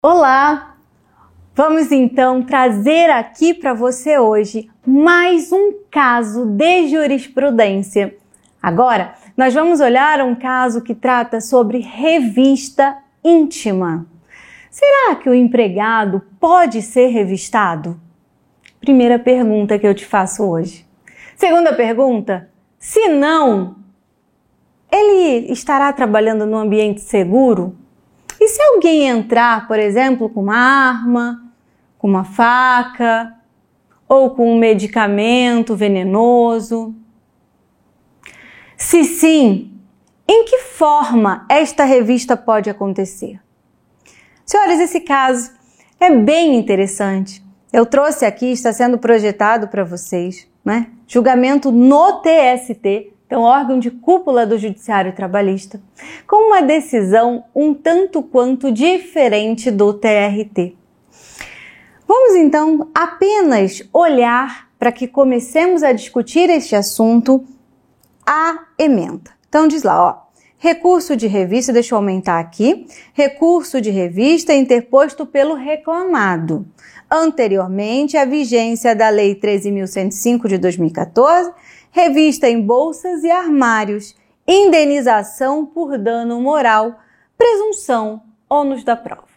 Olá! Vamos então trazer aqui para você hoje mais um caso de jurisprudência. Agora, nós vamos olhar um caso que trata sobre revista íntima. Será que o empregado pode ser revistado? Primeira pergunta que eu te faço hoje. Segunda pergunta, se não, ele estará trabalhando num ambiente seguro? E se alguém entrar, por exemplo, com uma arma, com uma faca ou com um medicamento venenoso? Se sim, em que forma esta revista pode acontecer? Senhores, esse caso é bem interessante. Eu trouxe aqui, está sendo projetado para vocês, né? Julgamento no TST, então órgão de cúpula do Judiciário Trabalhista, com uma decisão um tanto quanto diferente do TRT. Vamos então apenas olhar para que comecemos a discutir este assunto a ementa. Então diz lá, ó, recurso de revista, deixa eu aumentar aqui, recurso de revista interposto pelo reclamado. Anteriormente, a vigência da Lei 13.105 de 2014, revista em bolsas e armários, indenização por dano moral, presunção, ônus da prova.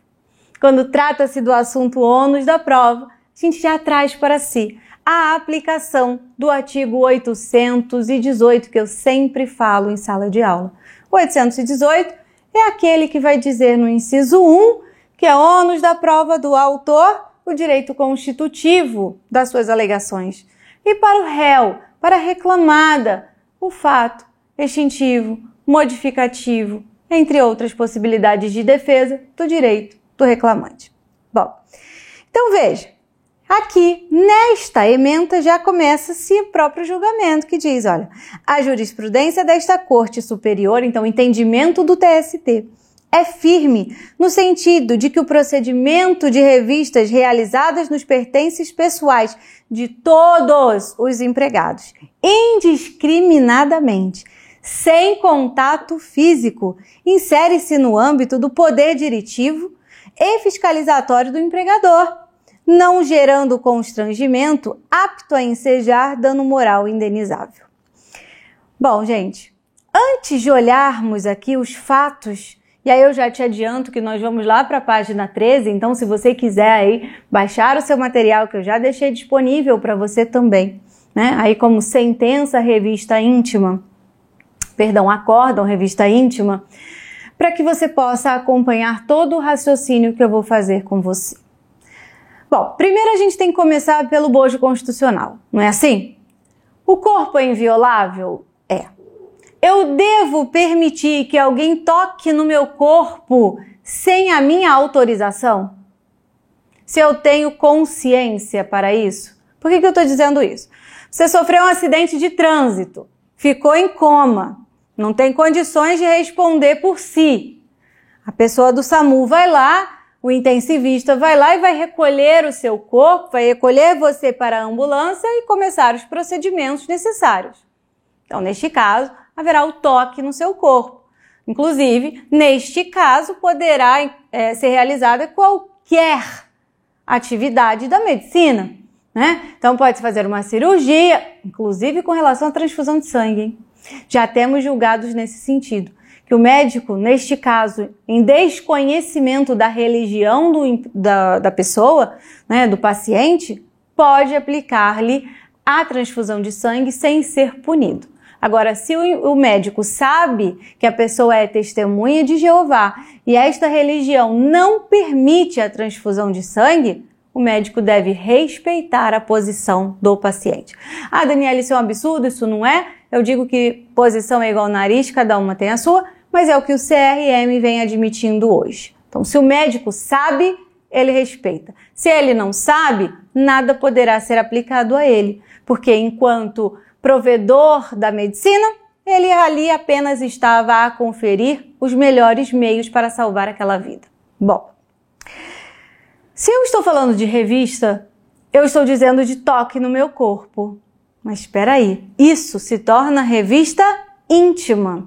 Quando trata-se do assunto ônus da prova, a gente já traz para si a aplicação do artigo 818, que eu sempre falo em sala de aula. O 818 é aquele que vai dizer no inciso 1 que é ônus da prova do autor o direito constitutivo das suas alegações. E para o réu, para a reclamada, o fato extintivo, modificativo, entre outras possibilidades de defesa do direito do reclamante. Bom, então veja, aqui nesta ementa já começa-se o próprio julgamento que diz, olha, a jurisprudência desta Corte Superior, então o entendimento do TST, é firme no sentido de que o procedimento de revistas realizadas nos pertences pessoais de todos os empregados, indiscriminadamente, sem contato físico, insere-se no âmbito do poder diretivo e fiscalizatório do empregador, não gerando constrangimento apto a ensejar dano moral indenizável. Bom, gente, antes de olharmos aqui os fatos, e aí eu já te adianto que nós vamos lá para a página 13, então se você quiser aí baixar o seu material que eu já deixei disponível para você também, né? Aí como sentença revista íntima, acórdão revista íntima, para que você possa acompanhar todo o raciocínio que eu vou fazer com você. Bom, primeiro a gente tem que começar pelo bojo constitucional, não é assim? O corpo é inviolável? É. Eu devo permitir que alguém toque no meu corpo sem a minha autorização? Se eu tenho consciência para isso? Por que eu estou dizendo isso? Você sofreu um acidente de trânsito, ficou em coma, não tem condições de responder por si. A pessoa do SAMU vai lá, o intensivista vai lá e vai recolher o seu corpo, vai recolher você para a ambulância e começar os procedimentos necessários. Então, neste caso, haverá o toque no seu corpo. Inclusive, neste caso, poderá ser realizada qualquer atividade da medicina, né? Então, pode-se fazer uma cirurgia, inclusive com relação à transfusão de sangue, hein? Já temos julgados nesse sentido, que o médico, neste caso, em desconhecimento da religião da pessoa, né, do paciente, pode aplicar-lhe a transfusão de sangue sem ser punido. Agora, se o médico sabe que a pessoa é testemunha de Jeová e esta religião não permite a transfusão de sangue, o médico deve respeitar a posição do paciente. Ah, Daniela, isso é um absurdo, isso não é? Eu digo que posição é igual ao nariz, cada uma tem a sua, mas é o que o CRM vem admitindo hoje. Então, se o médico sabe, ele respeita. Se ele não sabe, nada poderá ser aplicado a ele, porque enquanto provedor da medicina, ele ali apenas estava a conferir os melhores meios para salvar aquela vida. Bom, se eu estou falando de revista, eu estou dizendo de toque no meu corpo. Mas espera aí, isso se torna revista íntima.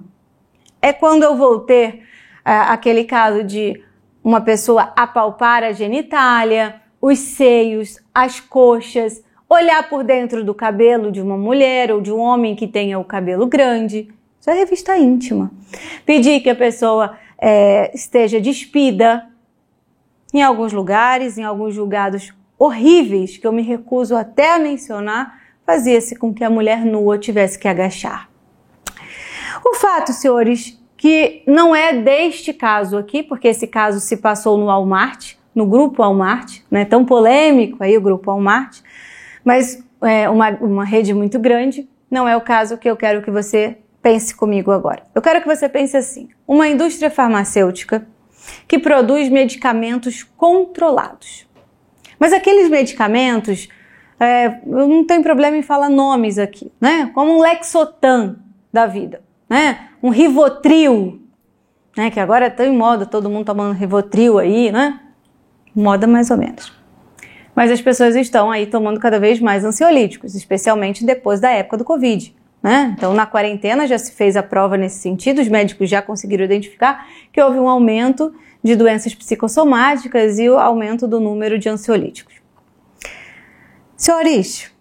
É quando eu vou ter aquele caso de uma pessoa apalpar a genitália, os seios, as coxas, olhar por dentro do cabelo de uma mulher ou de um homem que tenha o cabelo grande. Isso é revista íntima. Pedir que a pessoa esteja despida. Em alguns lugares, em alguns julgados horríveis, que eu me recuso até a mencionar, fazia-se com que a mulher nua tivesse que agachar. O fato, senhores, que não é deste caso aqui, porque esse caso se passou no Walmart, no grupo Walmart, não é tão polêmico aí o grupo Walmart, mas é uma rede muito grande, não é o caso que eu quero que você pense comigo agora. Eu quero que você pense assim, uma indústria farmacêutica que produz medicamentos controlados. Mas aqueles medicamentos, eu não tenho problema em falar nomes aqui, né? Como um Lexotan da vida, né? Um Rivotril, né? Que agora está em moda, todo mundo tomando Rivotril aí, né? Moda mais ou menos. Mas as pessoas estão aí tomando cada vez mais ansiolíticos, especialmente depois da época do Covid, né? Então, na quarentena já se fez a prova nesse sentido, os médicos já conseguiram identificar que houve um aumento de doenças psicossomáticas e o aumento do número de ansiolíticos. Senhores,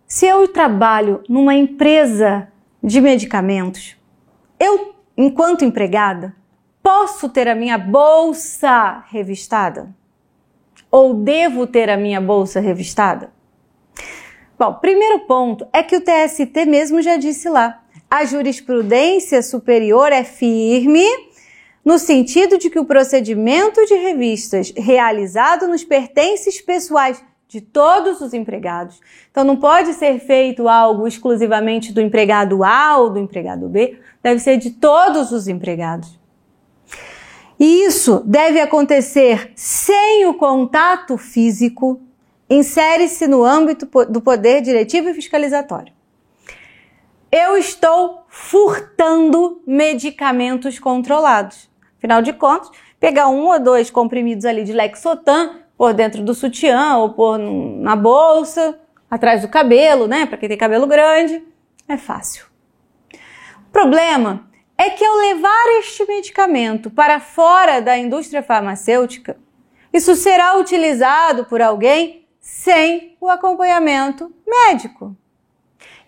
se eu trabalho numa empresa de medicamentos, eu, enquanto empregada, posso ter a minha bolsa revistada? Ou devo ter a minha bolsa revistada? Bom, primeiro ponto é que o TST mesmo já disse lá, a jurisprudência superior é firme no sentido de que o procedimento de revistas realizado nos pertences pessoais de todos os empregados. Então não pode ser feito algo exclusivamente do empregado A ou do empregado B, deve ser de todos os empregados. E isso deve acontecer sem o contato físico, insere-se no âmbito do poder diretivo e fiscalizatório. Eu estou furtando medicamentos controlados. Afinal de contas, pegar 1 ou 2 comprimidos ali de Lexotan, por dentro do sutiã ou pôr na bolsa, atrás do cabelo, né? Para quem tem cabelo grande, é fácil. O problema é que ao levar este medicamento para fora da indústria farmacêutica, isso será utilizado por alguém sem o acompanhamento médico.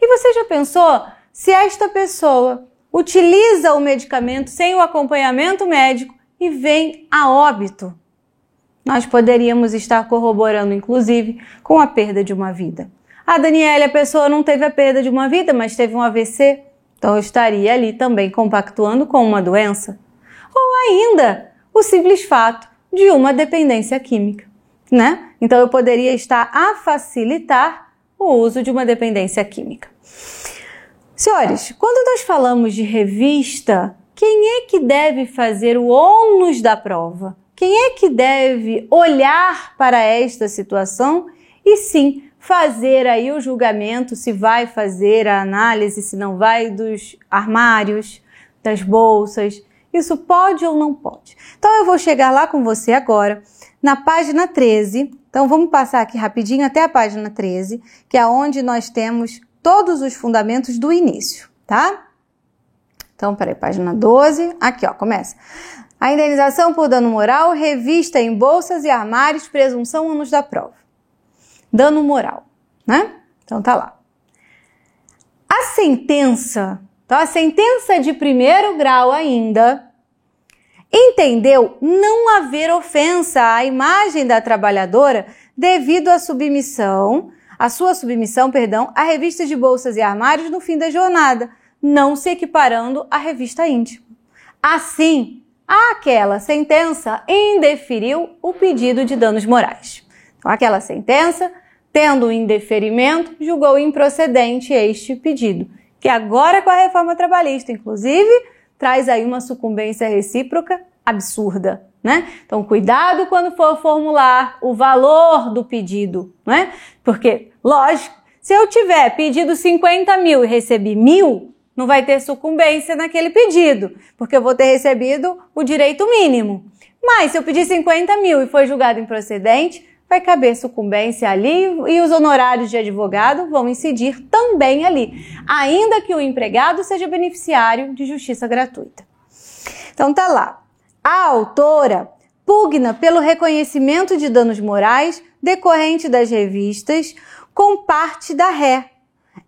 E você já pensou se esta pessoa utiliza o medicamento sem o acompanhamento médico e vem a óbito? Nós poderíamos estar corroborando, inclusive, com a perda de uma vida. Daniela, a pessoa não teve a perda de uma vida, mas teve um AVC. Então, eu estaria ali também compactuando com uma doença. Ou ainda, o simples fato de uma dependência química, né? Então, eu poderia estar a facilitar o uso de uma dependência química. Senhores, quando nós falamos de revista, quem é que deve fazer o ônus da prova? Quem é que deve olhar para esta situação e sim fazer aí o julgamento, se vai fazer a análise, se não vai, dos armários, das bolsas? Isso pode ou não pode? Então eu vou chegar lá com você agora, na página 13. Então vamos passar aqui rapidinho até a página 13, que é onde nós temos todos os fundamentos do início, tá? Então, peraí, página 12, aqui ó, começa. A indenização por dano moral, revista em bolsas e armários, presunção ônus da prova. Dano moral, né? Então tá lá. A sentença, então a sentença de primeiro grau ainda, entendeu não haver ofensa à imagem da trabalhadora devido à submissão, à revista de bolsas e armários no fim da jornada, não se equiparando à revista íntima. Assim, aquela sentença indeferiu o pedido de danos morais. Então, aquela sentença, tendo um indeferimento, julgou improcedente este pedido, que agora com a reforma trabalhista, inclusive, traz aí uma sucumbência recíproca absurda, né? Então, cuidado quando for formular o valor do pedido, né? Porque, lógico, se eu tiver pedido 50 mil e recebi 1.000, não vai ter sucumbência naquele pedido, porque eu vou ter recebido o direito mínimo. Mas se eu pedir 50 mil e foi julgado improcedente, vai caber sucumbência ali e os honorários de advogado vão incidir também ali, ainda que o empregado seja beneficiário de justiça gratuita. Então tá lá. A autora pugna pelo reconhecimento de danos morais decorrente das revistas com parte da ré.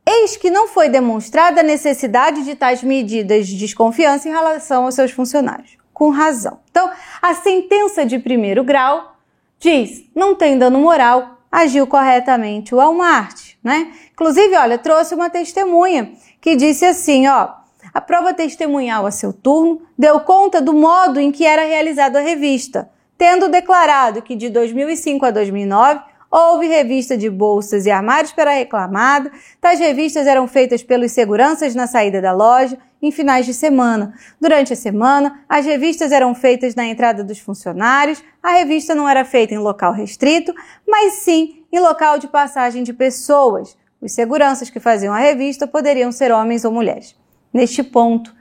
Eis que não foi demonstrada a necessidade de tais medidas de desconfiança em relação aos seus funcionários. Com razão. Então, a sentença de primeiro grau diz, não tem dano moral, agiu corretamente o Walmart, né? Inclusive, olha, trouxe uma testemunha que disse assim, ó, a prova testemunhal a seu turno deu conta do modo em que era realizada a revista, tendo declarado que de 2005 a 2009 houve revista de bolsas e armários para a reclamada. Tais revistas eram feitas pelos seguranças na saída da loja em finais de semana. Durante a semana, as revistas eram feitas na entrada dos funcionários. A revista não era feita em local restrito, mas sim em local de passagem de pessoas. Os seguranças que faziam a revista poderiam ser homens ou mulheres. Neste ponto,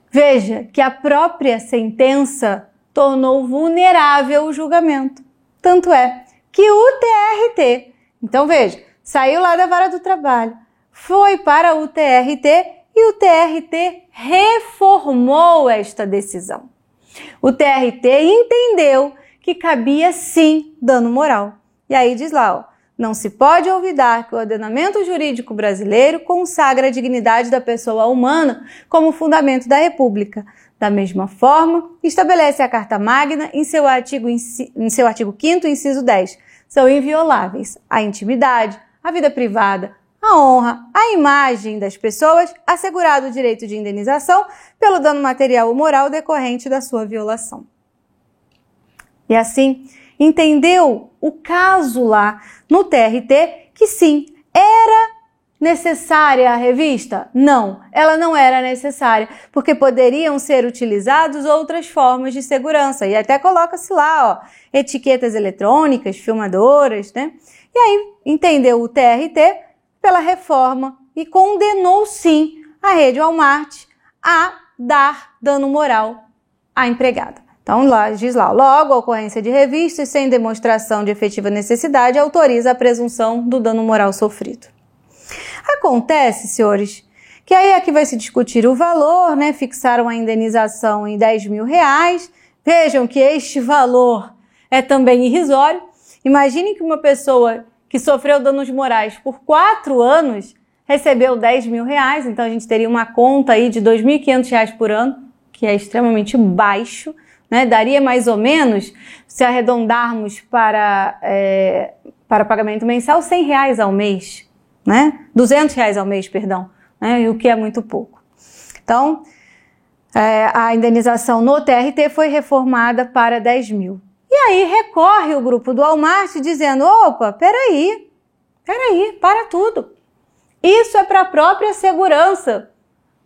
veja que a própria sentença tornou vulnerável o julgamento. Tanto é que o TRT, então veja, saiu lá da vara do trabalho, foi para o TRT e o TRT reformou esta decisão. O TRT entendeu que cabia sim dano moral. E aí diz lá, ó, não se pode olvidar que o ordenamento jurídico brasileiro consagra a dignidade da pessoa humana como fundamento da República. Da mesma forma, estabelece a Carta Magna em seu artigo 5º, inciso 10. São invioláveis a intimidade, a vida privada, a honra, a imagem das pessoas, assegurado o direito de indenização pelo dano material ou moral decorrente da sua violação. E assim, entendeu o caso lá no TRT que sim, era necessária a revista? Não, ela não era necessária, porque poderiam ser utilizadas outras formas de segurança. E até coloca-se lá, ó, etiquetas eletrônicas, filmadoras, né? E aí entendeu o TRT pela reforma e condenou sim a rede Walmart a dar dano moral à empregada. Então, lá diz lá, logo a ocorrência de revistas sem demonstração de efetiva necessidade autoriza a presunção do dano moral sofrido. Acontece, senhores, que aí aqui vai se discutir o valor, né? Fixaram a indenização em R$10.000. Vejam que este valor é também irrisório. Imaginem que uma pessoa que sofreu danos morais por 4 anos recebeu R$10.000. Então a gente teria uma conta aí de R$2.500 por ano, que é extremamente baixo, né? Daria mais ou menos, se arredondarmos para pagamento mensal, R$100 ao mês. Né? R$200 ao mês, perdão, né? O que é muito pouco. Então, a indenização no TRT foi reformada para 10.000. E aí recorre o grupo do Walmart dizendo, opa, peraí, para tudo. Isso é para a própria segurança,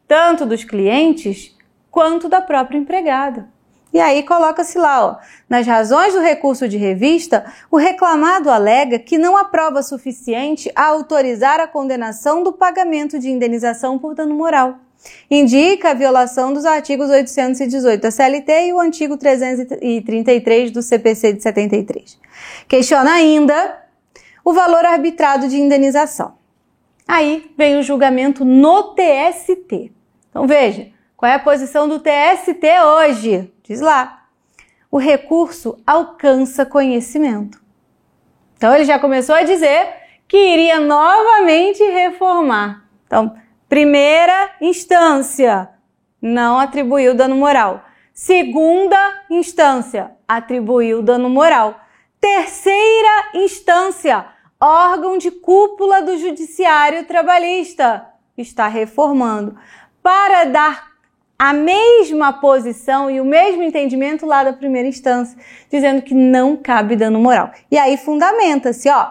tanto dos clientes quanto da própria empregada. E aí coloca-se lá, ó, nas razões do recurso de revista, o reclamado alega que não há prova suficiente a autorizar a condenação do pagamento de indenização por dano moral. Indica a violação dos artigos 818 da CLT e o artigo 333 do CPC de 73. Questiona ainda o valor arbitrado de indenização. Aí vem o julgamento no TST. Então veja, qual é a posição do TST hoje? Diz lá, o recurso alcança conhecimento. Então ele já começou a dizer que iria novamente reformar. Então, primeira instância, não atribuiu dano moral. Segunda instância, atribuiu dano moral. Terceira instância, órgão de cúpula do Judiciário Trabalhista, está reformando para dar a mesma posição e o mesmo entendimento lá da primeira instância, dizendo que não cabe dano moral. E aí fundamenta-se, ó,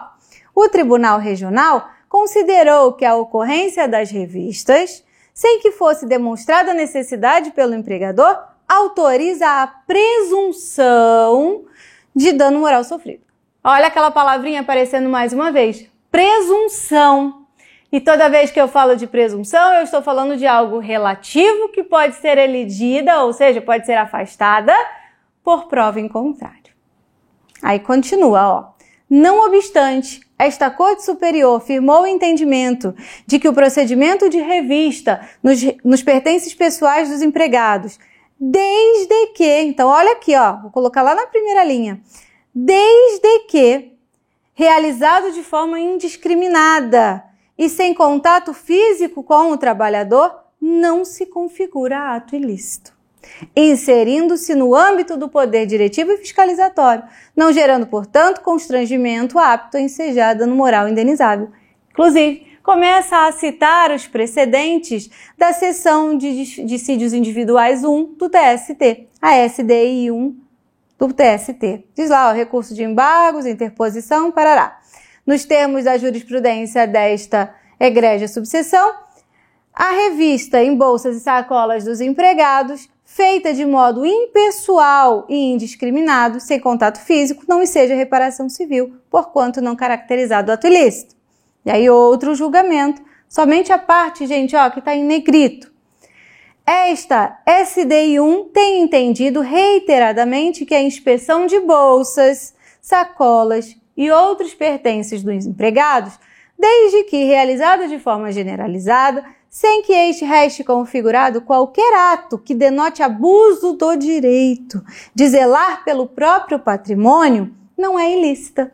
o Tribunal Regional considerou que a ocorrência das revistas, sem que fosse demonstrada a necessidade pelo empregador, autoriza a presunção de dano moral sofrido. Olha aquela palavrinha aparecendo mais uma vez, presunção. E toda vez que eu falo de presunção, eu estou falando de algo relativo que pode ser eligida, ou seja, pode ser afastada por prova em contrário. Aí continua, ó. Não obstante, esta Corte Superior firmou o entendimento de que o procedimento de revista nos pertences pessoais dos empregados desde que, então olha aqui, ó, vou colocar lá na primeira linha, desde que realizado de forma indiscriminada e sem contato físico com o trabalhador, não se configura ato ilícito, inserindo-se no âmbito do poder diretivo e fiscalizatório, não gerando, portanto, constrangimento apto a ensejar dano moral indenizável. Inclusive, começa a citar os precedentes da seção de dissídios individuais 1 do TST, a SDI 1 do TST. Diz lá, ó, recurso de embargos, interposição, parará. Nos termos da jurisprudência desta egrégia subseção, a revista em bolsas e sacolas dos empregados, feita de modo impessoal e indiscriminado, sem contato físico, não seja reparação civil, porquanto não caracterizado ato ilícito. E aí outro julgamento, somente a parte, gente, ó, que está em negrito. Esta SDI 1 tem entendido reiteradamente que a inspeção de bolsas, sacolas e outros pertences dos empregados, desde que realizada de forma generalizada, sem que este reste configurado qualquer ato que denote abuso do direito de zelar pelo próprio patrimônio, não é ilícita,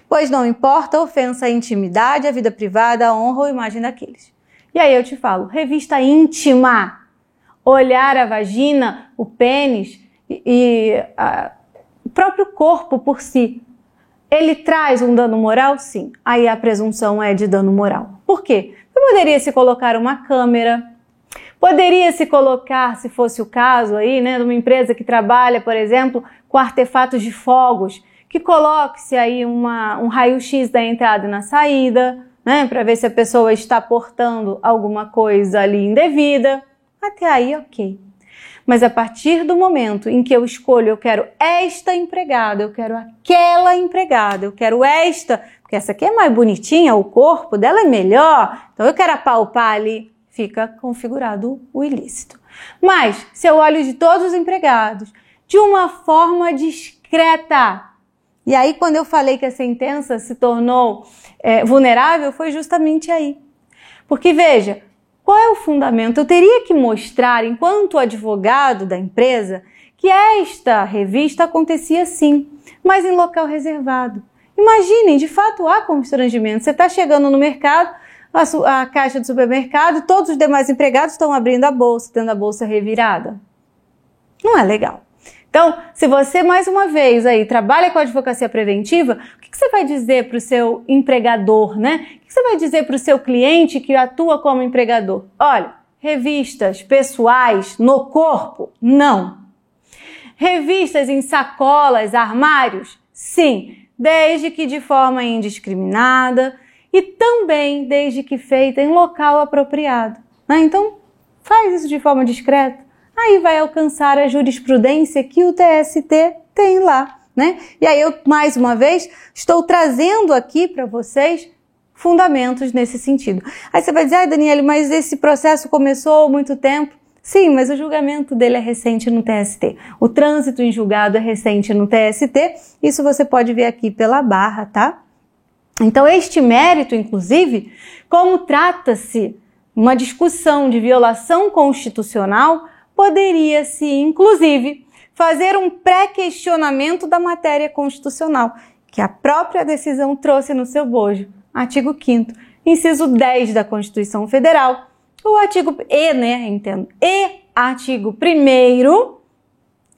pois não importa a ofensa à intimidade, à vida privada, à honra ou imagem daqueles. E aí eu te falo, revista íntima, olhar a vagina, o pênis e o próprio corpo por si, ele traz um dano moral? Sim. Aí a presunção é de dano moral. Por quê? Poderia se colocar uma câmera, poderia se colocar, se fosse o caso aí, né, de uma empresa que trabalha, por exemplo, com artefatos de fogos, que coloque-se aí um raio-x da entrada e na saída, né, para ver se a pessoa está portando alguma coisa ali indevida. Até aí, ok. Mas a partir do momento em que eu escolho, eu quero esta empregada, eu quero aquela empregada, eu quero esta, porque essa aqui é mais bonitinha, o corpo dela é melhor, então eu quero apalpar ali, fica configurado o ilícito. Mas, se eu olho de todos os empregados, de uma forma discreta, e aí quando eu falei que a sentença se tornou vulnerável, foi justamente aí. Porque veja, qual é o fundamento? Eu teria que mostrar, enquanto advogado da empresa, que esta revista acontecia sim, mas em local reservado. Imaginem, de fato há constrangimento. Você está chegando no mercado, a caixa do supermercado, todos os demais empregados estão abrindo a bolsa, tendo a bolsa revirada. Não é legal. Então, se você, mais uma vez, aí trabalha com a advocacia preventiva, o que você vai dizer para o seu empregador, né? O que você vai dizer para o seu cliente que atua como empregador? Olha, revistas pessoais no corpo? Não. Revistas em sacolas, armários? Sim, desde que de forma indiscriminada e também desde que feita em local apropriado, né? Então, faz isso de forma discreta. Aí vai alcançar a jurisprudência que o TST tem lá, né? E aí eu, mais uma vez, estou trazendo aqui para vocês fundamentos nesse sentido. Aí você vai dizer, Daniele, mas esse processo começou há muito tempo. Sim, mas o julgamento dele é recente no TST. O trânsito em julgado é recente no TST. Isso você pode ver aqui pela barra, tá? Então, este mérito, inclusive, como trata-se uma discussão de violação constitucional, poderia-se, inclusive, fazer um pré-questionamento da matéria constitucional, que a própria decisão trouxe no seu bojo. Artigo 5º, inciso 10 da Constituição Federal, o artigo artigo 1º,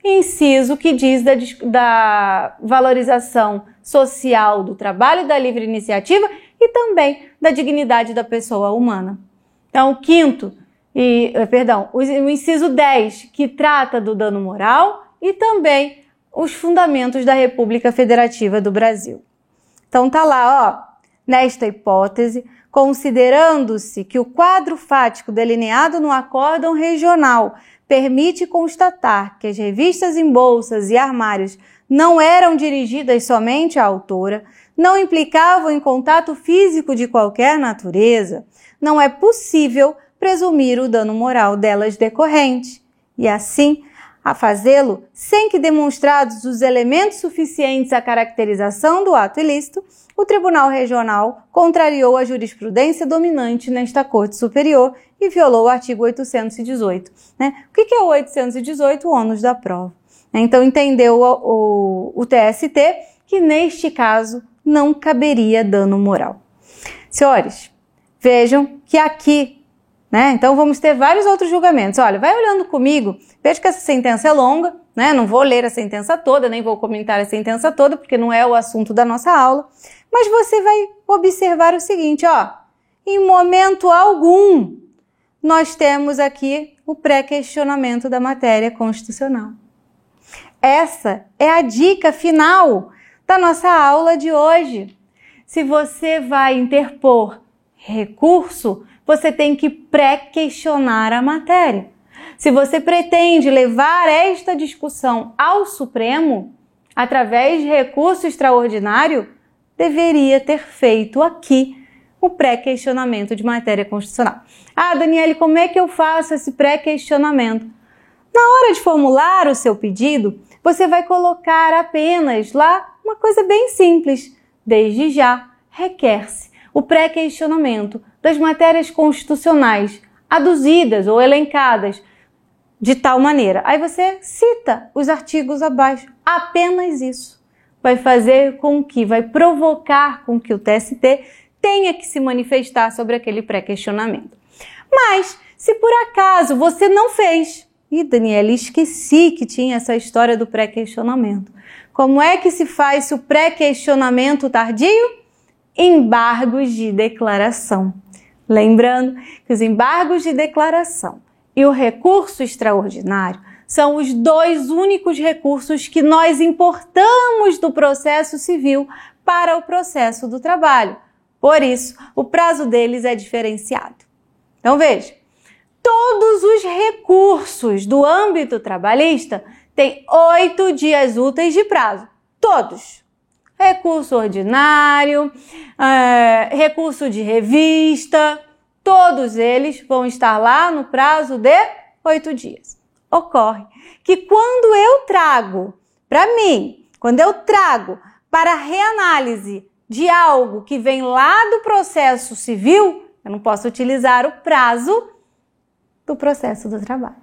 inciso que diz da valorização social do trabalho, da livre iniciativa e também da dignidade da pessoa humana. Então, o inciso 10, que trata do dano moral e também os fundamentos da República Federativa do Brasil. Então tá lá, ó, nesta hipótese, considerando-se que o quadro fático delineado no acórdão regional permite constatar que as revistas em bolsas e armários não eram dirigidas somente à autora, não implicavam em contato físico de qualquer natureza, não é possível presumir o dano moral delas decorrente. E assim, a fazê-lo sem que demonstrados os elementos suficientes à caracterização do ato ilícito, o Tribunal Regional contrariou a jurisprudência dominante nesta Corte Superior e violou o artigo 818. O que é o 818? O ônus da prova. Então, entendeu o TST que, neste caso, não caberia dano moral. Senhores, vejam que aqui, então vamos ter vários outros julgamentos. Olha, vai olhando comigo, veja que essa sentença é longa, não vou ler a sentença toda, nem vou comentar a sentença toda, porque não é o assunto da nossa aula, mas você vai observar o seguinte, em momento algum, nós temos aqui o pré-questionamento da matéria constitucional. Essa é a dica final da nossa aula de hoje. Se você vai interpor recurso, você tem que pré-questionar a matéria. Se você pretende levar esta discussão ao Supremo, através de recurso extraordinário, deveria ter feito aqui o pré-questionamento de matéria constitucional. Daniele, como é que eu faço esse pré-questionamento? Na hora de formular o seu pedido, você vai colocar apenas lá uma coisa bem simples. Desde já, requer-se o pré-questionamento das matérias constitucionais aduzidas ou elencadas de tal maneira. Aí você cita os artigos abaixo. Apenas isso vai fazer com que, vai provocar com que o TST tenha que se manifestar sobre aquele pré-questionamento. Mas, se por acaso você não fez, Daniela, esqueci que tinha essa história do pré-questionamento. Como é que se faz o pré-questionamento tardio? Embargos de declaração. Lembrando que os embargos de declaração e o recurso extraordinário são os dois únicos recursos que nós importamos do processo civil para o processo do trabalho. Por isso, o prazo deles é diferenciado. Então, veja, todos os recursos do âmbito trabalhista têm 8 dias úteis de prazo. Todos. Recurso ordinário, recurso de revista, todos eles vão estar lá no prazo de 8 dias. Ocorre que quando eu trago para reanálise de algo que vem lá do processo civil, eu não posso utilizar o prazo do processo do trabalho.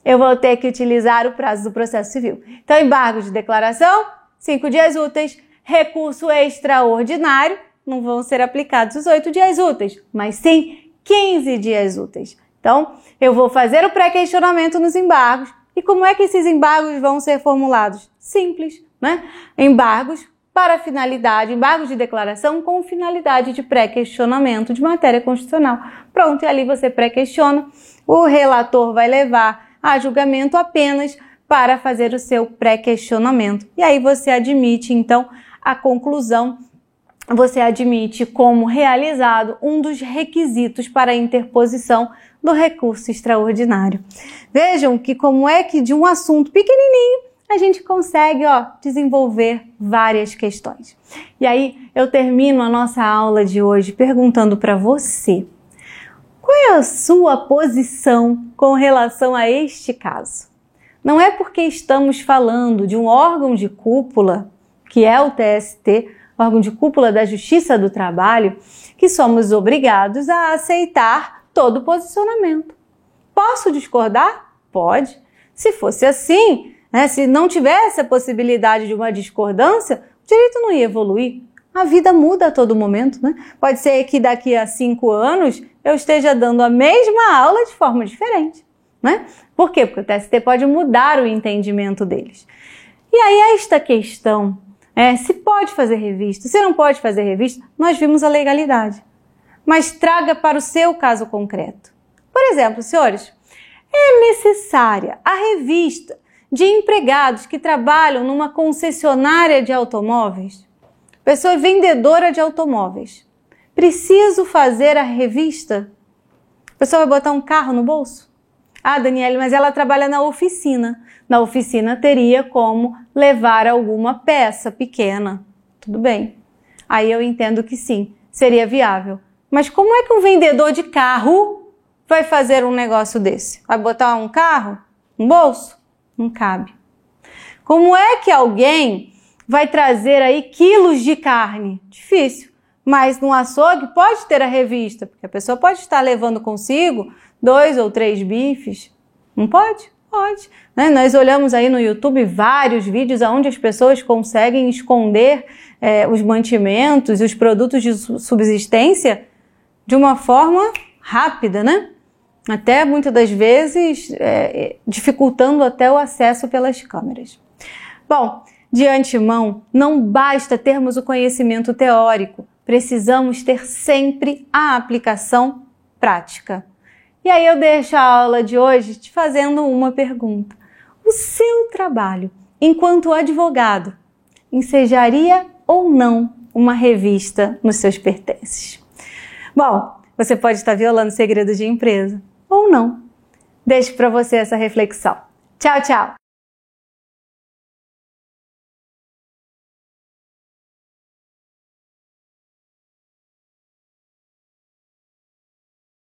Eu vou ter que utilizar o prazo do processo civil. Então, embargo de declaração, 5 dias úteis. Recurso extraordinário, não vão ser aplicados os 8 dias úteis, mas sim 15 dias úteis. Então, eu vou fazer o pré-questionamento nos embargos. E como é que esses embargos vão ser formulados? Simples, Embargos para finalidade, embargos de declaração com finalidade de pré-questionamento de matéria constitucional. Pronto, e ali você pré-questiona, o relator vai levar a julgamento apenas para fazer o seu pré-questionamento. E aí você admite, então, a conclusão, você admite como realizado um dos requisitos para a interposição do recurso extraordinário. Vejam que como é que de um assunto pequenininho a gente consegue desenvolver várias questões. E aí eu termino a nossa aula de hoje perguntando para você, qual é a sua posição com relação a este caso? Não é porque estamos falando de um órgão de cúpula, que é o TST, órgão de cúpula da Justiça do Trabalho, que somos obrigados a aceitar todo o posicionamento. Posso discordar? Pode. Se fosse assim, se não tivesse a possibilidade de uma discordância, o direito não ia evoluir. A vida muda a todo momento, Pode ser que daqui a 5 anos eu esteja dando a mesma aula de forma diferente, Por quê? Porque o TST pode mudar o entendimento deles. E aí esta questão, se pode fazer revista, se não pode fazer revista, nós vimos a legalidade. Mas traga para o seu caso concreto. Por exemplo, senhores, é necessária a revista de empregados que trabalham numa concessionária de automóveis? Pessoa vendedora de automóveis. Preciso fazer a revista? A pessoa vai botar um carro no bolso? Daniele, mas ela trabalha na oficina. Na oficina teria como levar alguma peça pequena. Tudo bem. Aí eu entendo que sim, seria viável. Mas como é que um vendedor de carro vai fazer um negócio desse? Vai botar um carro? Um bolso? Não cabe. Como é que alguém vai trazer aí quilos de carne? Difícil. Mas no açougue pode ter a revista, porque a pessoa pode estar levando consigo 2 ou 3 bifes. Não pode? Pode. Né? Nós olhamos aí no YouTube vários vídeos onde as pessoas conseguem esconder os mantimentos e os produtos de subsistência de uma forma rápida, né? Até muitas das vezes dificultando até o acesso pelas câmeras. Bom, de antemão, não basta termos o conhecimento teórico, precisamos ter sempre a aplicação prática. E aí eu deixo a aula de hoje te fazendo uma pergunta. O seu trabalho, enquanto advogado, ensejaria ou não uma revista nos seus pertences? Bom, você pode estar violando segredos de empresa ou não. Deixo para você essa reflexão. Tchau, tchau!